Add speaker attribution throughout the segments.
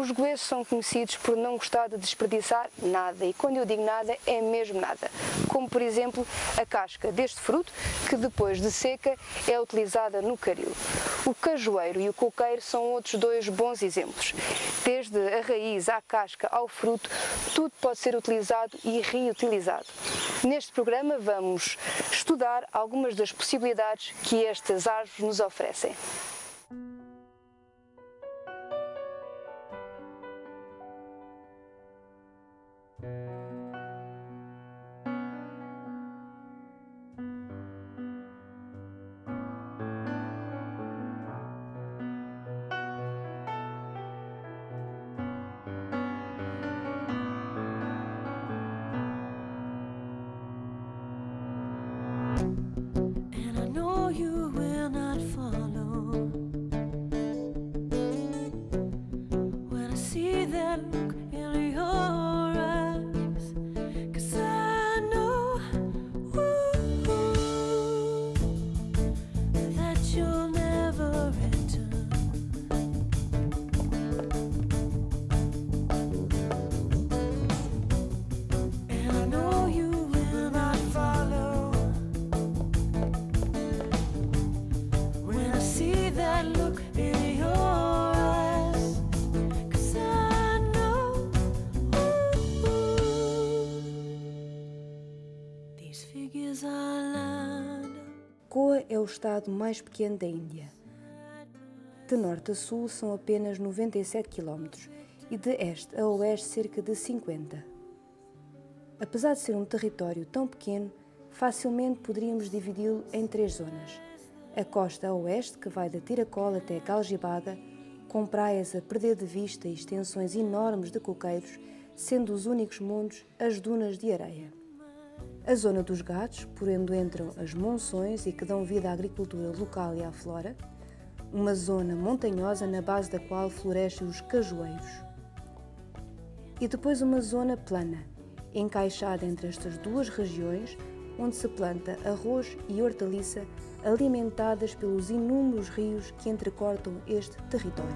Speaker 1: Os goeses são conhecidos por não gostar de desperdiçar nada, e quando eu digo nada, é mesmo nada. Como, por exemplo, a casca deste fruto, que depois de seca é utilizada no caril. O cajueiro e o coqueiro são outros dois bons exemplos. Desde a raiz à casca ao fruto, tudo pode ser utilizado e reutilizado. Neste programa vamos estudar algumas das possibilidades que estas árvores nos oferecem.
Speaker 2: Goa é o estado mais pequeno da Índia. De norte a sul são apenas 97 km e de este a oeste cerca de 50. Apesar de ser um território tão pequeno, facilmente poderíamos dividi-lo em 3 zonas. A costa a oeste, que vai de Tiracola até Galgibaga, com praias a perder de vista e extensões enormes de coqueiros, sendo os únicos mundos as dunas de areia. A zona dos Ghats, por onde entram as monções e que dão vida à agricultura local e à flora. Uma zona montanhosa na base da qual florescem os cajueiros. E depois uma zona plana, encaixada entre estas duas regiões, onde se planta arroz e hortaliça, alimentadas pelos inúmeros rios que entrecortam este território.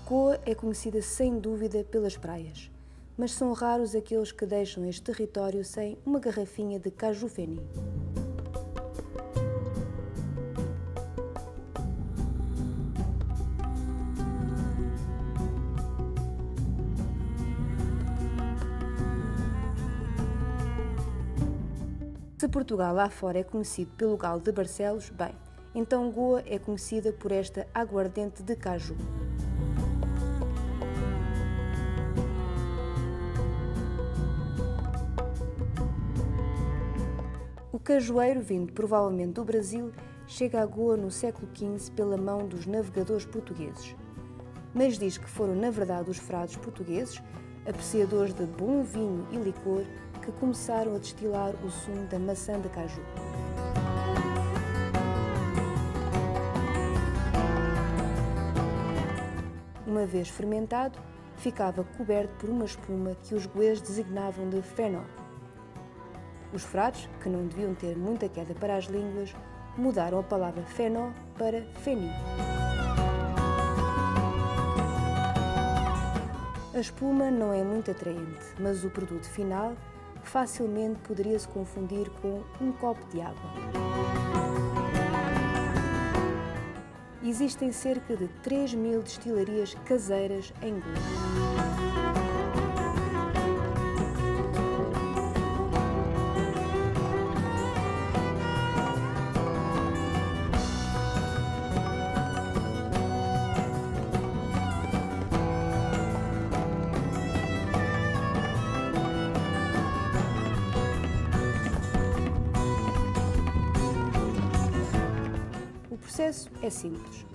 Speaker 2: Goa é conhecida sem dúvida pelas praias, mas são raros aqueles que deixam este território sem uma garrafinha de caju feni. Se Portugal lá fora é conhecido pelo galo de Barcelos, bem, então Goa é conhecida por esta aguardente de caju. O cajueiro, vindo provavelmente do Brasil, chega a Goa no século XV pela mão dos navegadores portugueses. Mas diz que foram na verdade os frades portugueses, apreciadores de bom vinho e licor, que começaram a destilar o sumo da maçã de caju. Uma vez fermentado, ficava coberto por uma espuma que os goeses designavam de fenó. Os frades, que não deviam ter muita queda para as línguas, mudaram a palavra fenó para feni. A espuma não é muito atraente, mas o produto final facilmente poderia se confundir com um copo de água. Existem cerca de 3.000 destilarias caseiras em Goa. O processo é simples.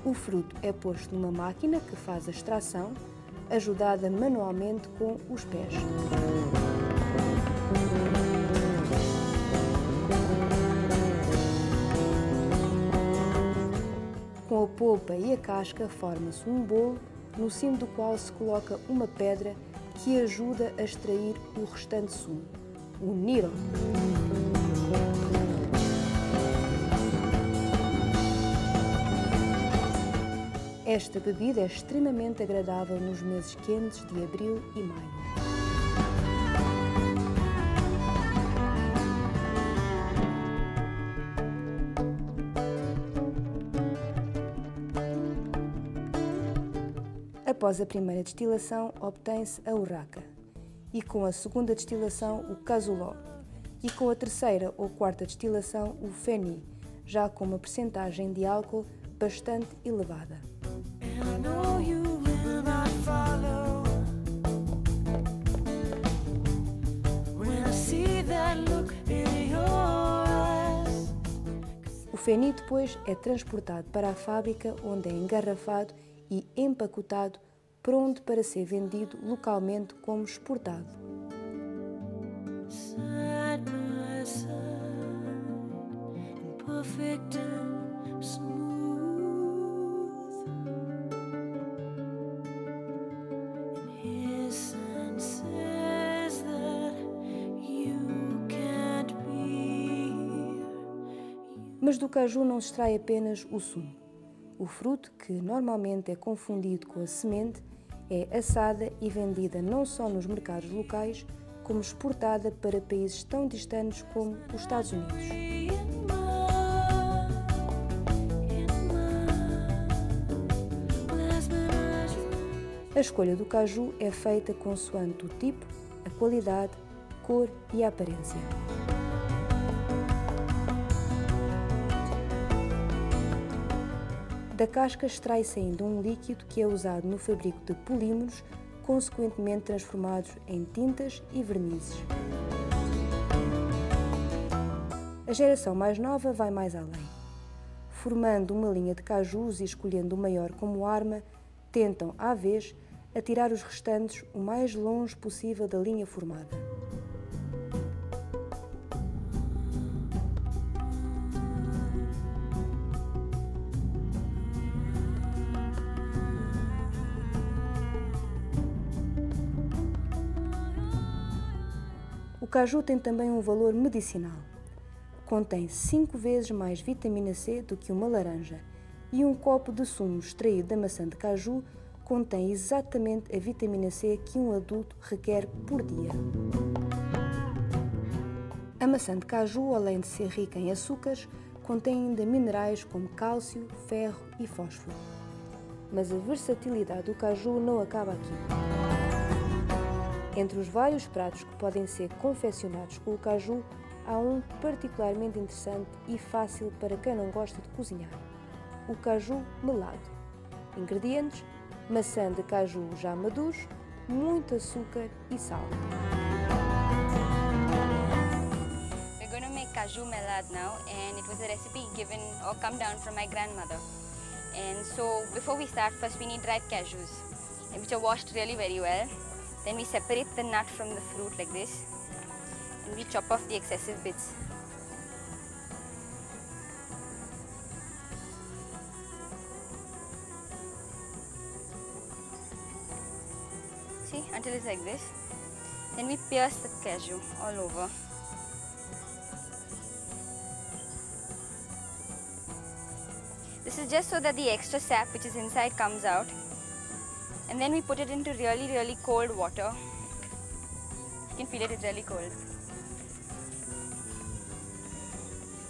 Speaker 2: O fruto é posto numa máquina que faz a extração, ajudada manualmente com os pés. Com a polpa e a casca forma-se um bolo no cimo do qual se coloca uma pedra que ajuda a extrair o restante sumo, o niro. Esta bebida é extremamente agradável nos meses quentes de abril e maio. Após a primeira destilação, obtém-se a urraca, e com a segunda destilação, o casuló, e com a terceira ou quarta destilação, o feni, já com uma percentagem de álcool bastante elevada. O feni depois é transportado para a fábrica, onde é engarrafado e empacotado, pronto para ser vendido localmente como exportado. Mas do caju não se extrai apenas o sumo. O fruto, que normalmente é confundido com a semente, é assada e vendida não só nos mercados locais, como exportada para países tão distantes como os Estados Unidos. A escolha do caju é feita consoante o tipo, a qualidade, cor e a aparência. Da casca extrai-se ainda um líquido que é usado no fabrico de polímeros, consequentemente transformados em tintas e vernizes. A geração mais nova vai mais além. Formando uma linha de cajus e escolhendo o maior como arma, tentam, à vez, atirar os restantes o mais longe possível da linha formada. O caju tem também um valor medicinal. Contém 5 vezes mais vitamina C do que uma laranja, e um copo de sumo extraído da maçã de caju contém exatamente a vitamina C que um adulto requer por dia. A maçã de caju, além de ser rica em açúcares, contém ainda minerais como cálcio, ferro e fósforo. Mas a versatilidade do caju não acaba aqui. Entre os vários pratos que podem ser confeccionados com o caju, há um particularmente interessante e fácil para quem não gosta de cozinhar: o caju melado. Ingredientes: maçã de caju já maduros, muito açúcar e sal.
Speaker 3: We're going to make caju melad now, and it was a recipe given or come down from my grandmother. And so before we start, first we need dried cashews, which are washed really very well. Then we separate the nut from the fruit like this, and we chop off the excessive bits. See, until it's like this. Then we pierce the cashew all over. This is just so that the extra sap which is inside comes out. And then we put it into really cold water. You can feel it, it's really cold.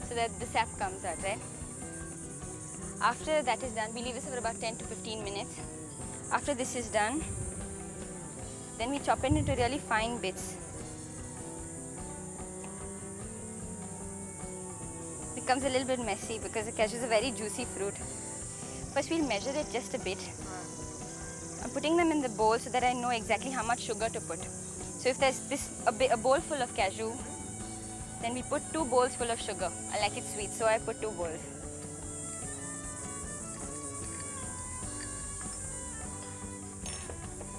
Speaker 3: So that the sap comes out, right? After that is done, we leave this for about 10 to 15 minutes. After this is done, then we chop it into really fine bits. It becomes a little bit messy because the cashew is a very juicy fruit. First we'll measure it just a bit. I'm putting them in the bowl so that I know exactly how much sugar to put. So if there's a bowl full of cashew, then we put 2 bowls full of sugar. I like it sweet, so I put 2 bowls.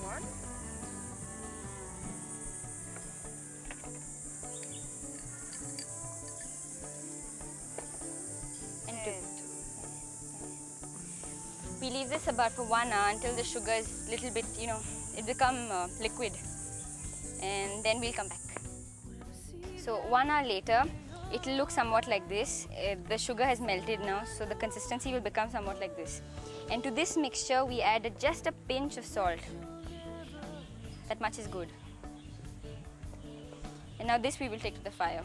Speaker 3: One. And 2. We leave this about for 1 hour until the sugar is little bit, you know, it become liquid, and then we'll come back. So 1 hour later, it will look somewhat like this. The sugar has melted now, so the consistency will become somewhat like this. And to this mixture, we add just a pinch of salt. That much is good. And now this we will take to the fire.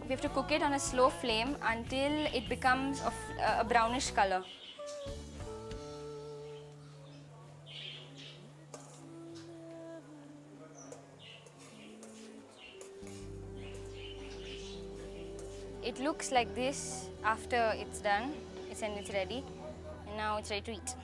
Speaker 3: We have to cook it on a slow flame until it becomes of a brownish color. It looks like this after it's done, it's ready, and now it's ready to eat.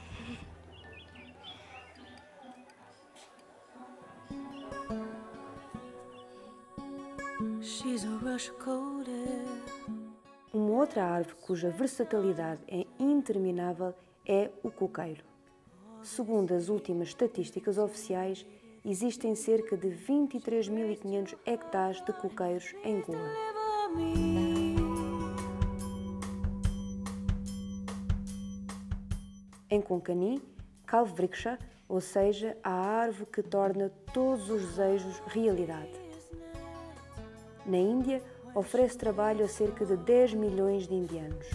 Speaker 2: Uma outra árvore cuja versatilidade é interminável é o coqueiro. Segundo as últimas estatísticas oficiais, existem cerca de 23.500 hectares de coqueiros em Goa. Em Konkani, Kalvvriksha, ou seja, a árvore que torna todos os desejos realidade. Na Índia, oferece trabalho a cerca de 10 milhões de indianos.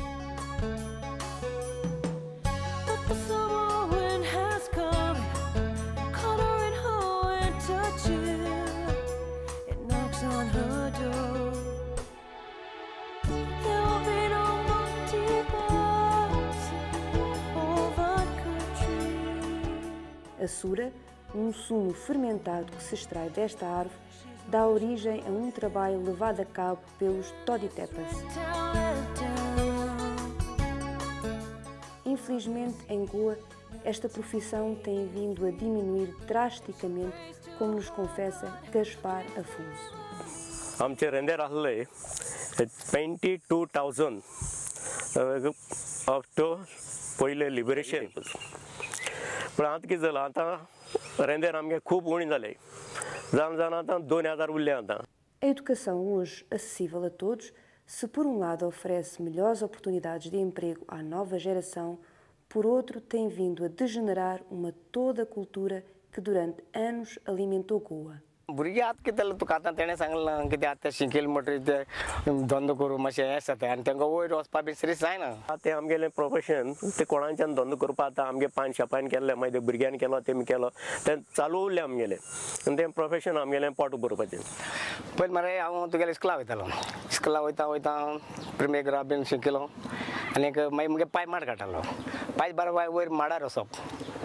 Speaker 2: A sura, um sumo fermentado que se extrai desta árvore, dá origem a um trabalho levado a cabo pelos Toditepas. Infelizmente, em Goa, esta profissão tem vindo a diminuir drasticamente, como nos confessa Gaspar Afonso.
Speaker 4: आमचे रेंदेर आसले 22,000 आफ्टर पयले लिबरेशन पण आतां कितें जालां आतां रेंदेर आमगे खूब उणी जाले जावन आतां 2,000 उरले आतां.
Speaker 2: A educação hoje acessível a todos, se por um lado oferece melhores oportunidades de emprego à nova geração, por outro tem vindo a degenerar uma toda cultura que durante anos alimentou Goa.
Speaker 5: भुरगीं आतां कितें जालें तुका आतां तेणें सांगलां कितें आतां शिकेल म्हणटरी ते धंदो करूं मातशें हें जाता आनी तांकां वयर वचपाक बी सिरीयस जायना.
Speaker 4: तें आमगेलें प्रोफेशन तें कोणाच्यान धंदो करपा आतां आमगे पान शापान केल्लें मागीर तें भुरग्यान केलो तेमी केलो तें चालू उरलें आमगेलें आनी तें प्रोफेशन आमगेलें पोट भरपाचें.
Speaker 5: पयलीं मरे हांव तुगेलें इस्कुला वयतालो इस्कुला वयता प्रिमियर ग्रा बीन शिकलो आनीक मागीर मुगे पांय माड काडटालो पांय बरें वयर माडार वचप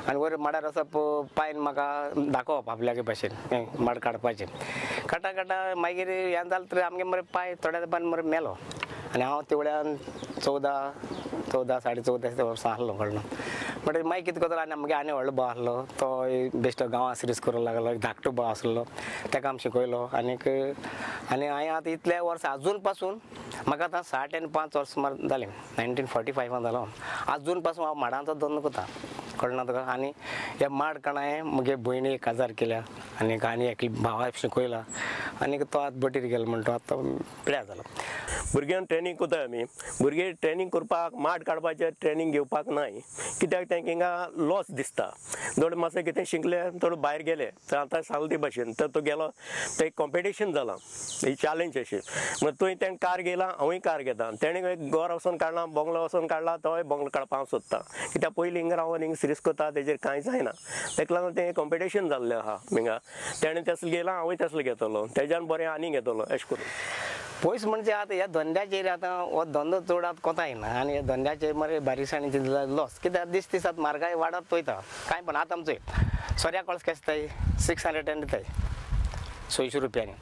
Speaker 5: आनी वयर माडार वचप पांयन म्हाका दाखोवप आपल्यागे भाशेन माड काडपाचें काडटा मागीर हें जालें तर आमगे मरे पांय थोड्या तेंपान मरे मेलो आनी हांव ते वेळान 14 वर्सां आहलो कळना म्हणटकीर मागीर कितें करतालो आनी आमगे आनी व्हडलो भाव आहलो तो बेश्टो गांवां सिरीयस करूंक लागलो धाकटो भाव आसलो ताका आमी शिकयलो आनी हांवें आतां इतल्या वर्सां आजून पासून म्हाका आतां 65 वर्सां सुमार जालीं 1945 जालो आजून पासून हांव माडांचो धंदो करता कळना तुका आनी हे माड काणाय मुगे भयणीक 1000 केल्या आनी एक भावा शिकयला आनी तो आतां बटीर गेलो म्हण तो आतां पिड्यार जालो.
Speaker 4: भुरग्यांक ट्रेनींग कोताय आमी भुरगे ट्रेनींग करपाक माड काडपाचें ट्रेनींग घेवपाक नाय कित्याक तेंका हिंगा लॉस दिसता थोडे मातशें कितें शिकले थोडे भायर गेले तर आतां सांगले भाशेन तर तो गेलो ते कॉम्पिटिशन जालां ही चॅलेंज अशी म्हण तुवें तें कार गेला हांवूय कार घेता तेणें घर वचोन काडला बंगलो वचोन काडला तोय बंगलो काडपाक हांव सोदता कित्याक पयलीं हिंगा रावन हिंगा सिरीयस कोता तेजेर कांय जायना तेका लागून तें कॉम्पिटिशन जाल्लें आहा हिंगा तेणें तसलो गेला हांवूय तसलो घेतलो तेज्यान बरें आनी घेतलो अशें करून.
Speaker 5: पयस म्हणजे आतां ह्या धंद्याचेर आतां हो धंदो चड आतां कोता येना आनी ह्या धंद्याचेर मरे बारीकसाणेची लॉस कित्याक दीस आतां म्हारगाय वाडत वयता कांय पण आतां आमचो सोऱ्या कळस केसताय 610 दिताय 600 रुपयांनी